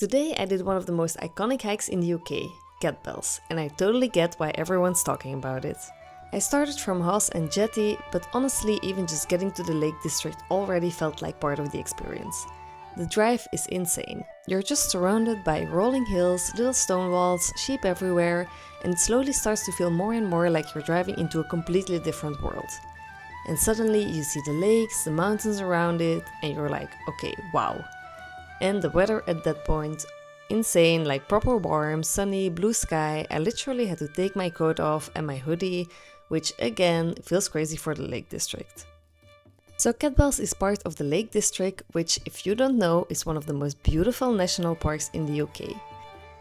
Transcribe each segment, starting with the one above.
Today I did one of the most iconic hikes in the UK, Catbells, and I totally get why everyone's talking about it. I started from Hawse End Jetty, but honestly even just getting to the Lake District already felt like part of the experience. The drive is insane. You're just surrounded by rolling hills, little stone walls, sheep everywhere, and it slowly starts to feel more and more like you're driving into a completely different world. And suddenly you see the lakes, the mountains around it, and you're like, okay, wow. And the weather at that point, insane, like proper warm, sunny, blue sky. I literally had to take my coat off and my hoodie, which again feels crazy for the Lake District. So Catbells is part of the Lake District, which, if you don't know, is one of the most beautiful national parks in the UK.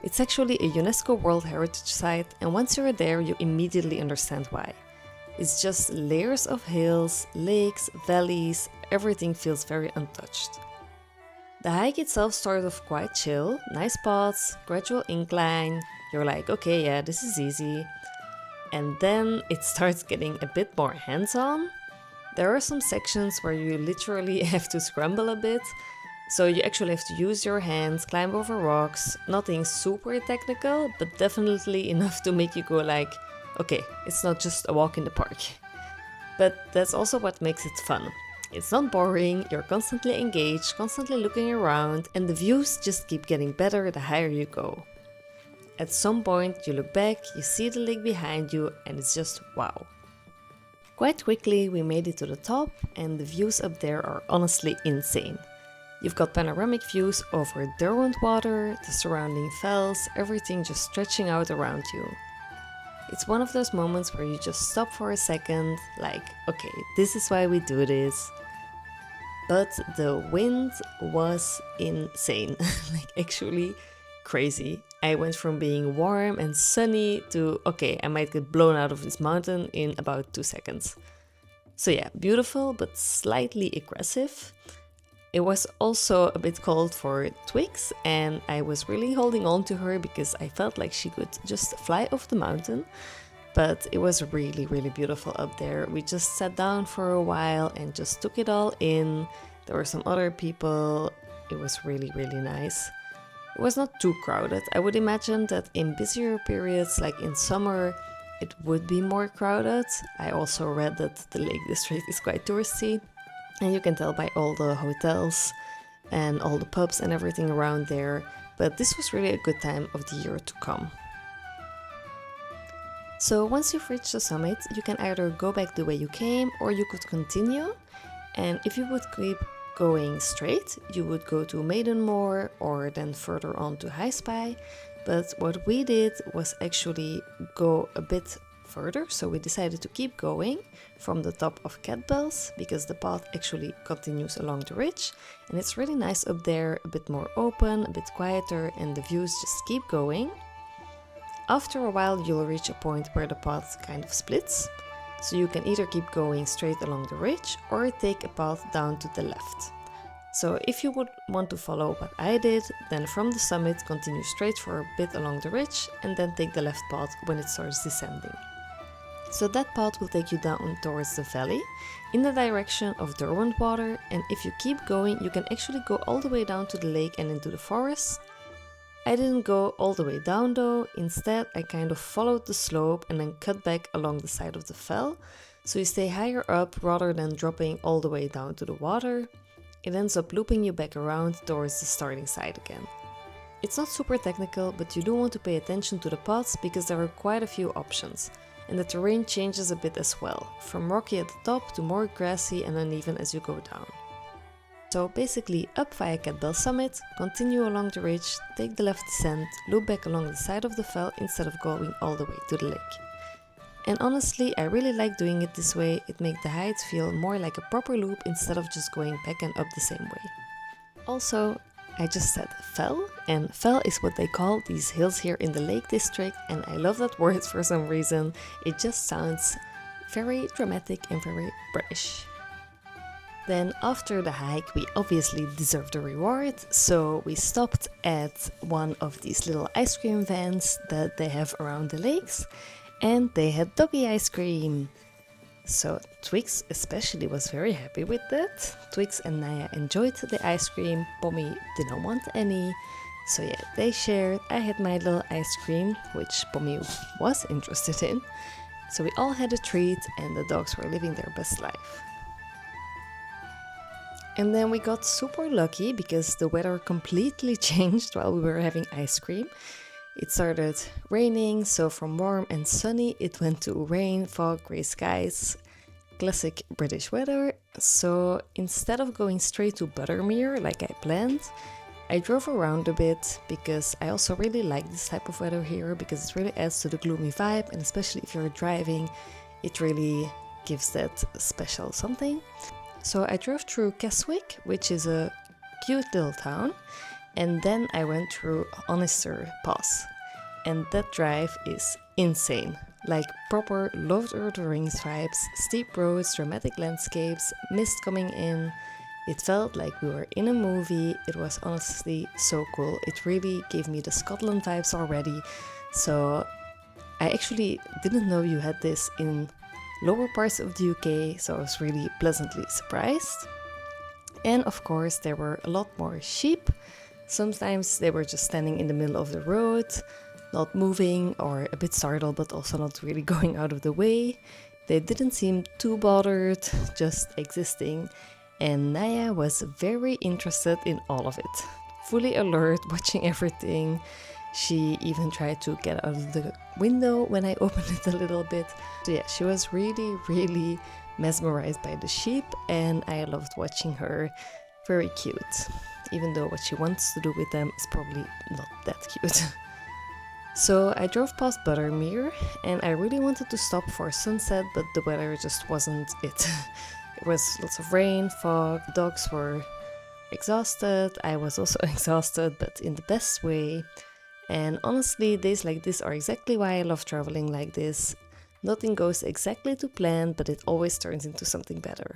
It's actually a UNESCO World Heritage Site, and once you're there, you immediately understand why. It's just layers of hills, lakes, valleys, everything feels very untouched. The hike itself started off quite chill, nice spots, gradual incline, you're like, okay, yeah, this is easy. And then it starts getting a bit more hands-on. There are some sections where you literally have to scramble a bit, so you actually have to use your hands, climb over rocks, nothing super technical, but definitely enough to make you go like, okay, it's not just a walk in the park. But that's also what makes it fun. It's not boring, you're constantly engaged, constantly looking around, and the views just keep getting better the higher you go. At some point you look back, you see the lake behind you, and it's just wow. Quite quickly we made it to the top, and the views up there are honestly insane. You've got panoramic views over Derwentwater, the surrounding fells, everything just stretching out around you. It's one of those moments where you just stop for a second, like, okay, this is why we do this. But the wind was insane, like actually crazy. I went from being warm and sunny to, okay, I might get blown out of this mountain in about 2 seconds. So yeah, beautiful but slightly aggressive. It was also a bit cold for Twix, and I was really holding on to her because I felt like she could just fly off the mountain. But it was really, really beautiful up there. We just sat down for a while and just took it all in. There were some other people. It was really, really nice. It was not too crowded. I would imagine that in busier periods, like in summer, it would be more crowded. I also read that the Lake District is quite touristy, and you can tell by all the hotels and all the pubs and everything around there. But this was really a good time of the year to come. So once you've reached the summit, you can either go back the way you came or you could continue. And if you would keep going straight, you would go to Maidenmore or then further on to High Spy. But what we did was actually go a bit further, so we decided to keep going from the top of Catbells because the path actually continues along the ridge, and it's really nice up there, a bit more open, a bit quieter, and the views just keep going. After a while you'll reach a point where the path kind of splits, so you can either keep going straight along the ridge or take a path down to the left. So if you would want to follow what I did, then from the summit continue straight for a bit along the ridge and then take the left path when it starts descending. So that path will take you down towards the valley in the direction of Derwentwater, and if you keep going you can actually go all the way down to the lake and into the forest. I didn't go all the way down though, instead I kind of followed the slope and then cut back along the side of the fell, so you stay higher up rather than dropping all the way down to the water. It ends up looping you back around towards the starting side again. It's not super technical, but you do want to pay attention to the paths because there are quite a few options. And the terrain changes a bit as well, from rocky at the top to more grassy and uneven as you go down. So basically up via Catbell summit, continue along the ridge, take the left descent, loop back along the side of the fell instead of going all the way to the lake. And honestly, I really like doing it this way, it makes the height feel more like a proper loop instead of just going back and up the same way. Also, I just said fell, and fell is what they call these hills here in the Lake District, and I love that word for some reason. It just sounds very dramatic and very British. Then after the hike we obviously deserved a reward, so we stopped at one of these little ice cream vans that they have around the lakes, and they had doggy ice cream. So Twix especially was very happy with that. Twix and Naya enjoyed the ice cream, Pommy didn't want any, So yeah, they shared, I had my little ice cream, which Pommy was interested in. So we all had a treat and the dogs were living their best life. And then we got super lucky because the weather completely changed while we were having ice cream. It started raining, so from warm and sunny it went to rain, fog, grey skies, classic British weather. So instead of going straight to Buttermere like I planned, I drove around a bit because I also really like this type of weather here because it really adds to the gloomy vibe, and especially if you're driving, it really gives that special something. So I drove through Keswick, which is a cute little town, and then I went through Honister Pass. And that drive is insane. Like proper Lord of the Rings vibes, steep roads, dramatic landscapes, mist coming in. It felt like we were in a movie. It was honestly so cool. It really gave me the Scotland vibes already. So I actually didn't know you had this in lower parts of the UK, so I was really pleasantly surprised. And of course there were a lot more sheep. Sometimes they were just standing in the middle of the road, not moving or a bit startled, but also not really going out of the way. They didn't seem too bothered, just existing. And Naya was very interested in all of it. Fully alert, watching everything. She even tried to get out of the window when I opened it a little bit. So yeah, she was really mesmerized by the sheep, and I loved watching her. Very cute. Even though what she wants to do with them is probably not that cute. So I drove past Buttermere and I really wanted to stop for sunset, but the weather just wasn't it. It was lots of rain, fog, dogs were exhausted, I was also exhausted, but in the best way. And honestly, days like this are exactly why I love traveling like this. Nothing goes exactly to plan, but it always turns into something better.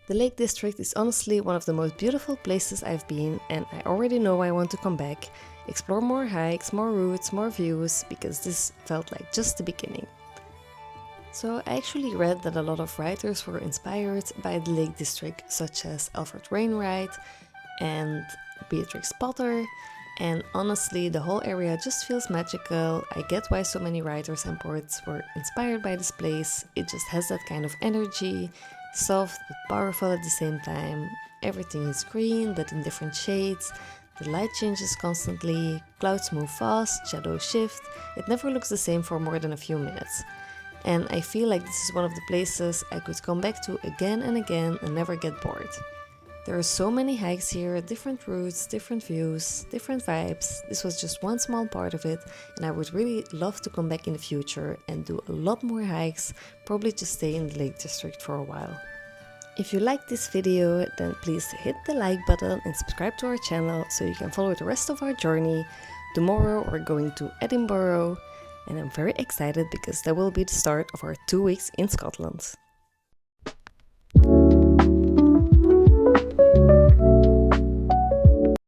The Lake District is honestly one of the most beautiful places I've been, and I already know I want to come back, explore more hikes, more routes, more views, because this felt like just the beginning. So I actually read that a lot of writers were inspired by the Lake District, such as Alfred Wainwright and Beatrix Potter, and honestly the whole area just feels magical. I get why so many writers and poets were inspired by this place. It just has that kind of energy, soft but powerful at the same time. Everything is green but in different shades. The light changes constantly, clouds move fast, shadows shift. It never looks the same for more than a few minutes. And I feel like this is one of the places I could come back to again and again and never get bored. There are so many hikes here, different routes, different views, different vibes. This was just one small part of it, and I would really love to come back in the future and do a lot more hikes, probably just stay in the Lake District for a while. If you liked this video, then please hit the like button and subscribe to our channel so you can follow the rest of our journey. Tomorrow we're going to Edinburgh, and I'm very excited because that will be the start of our 2 weeks in Scotland.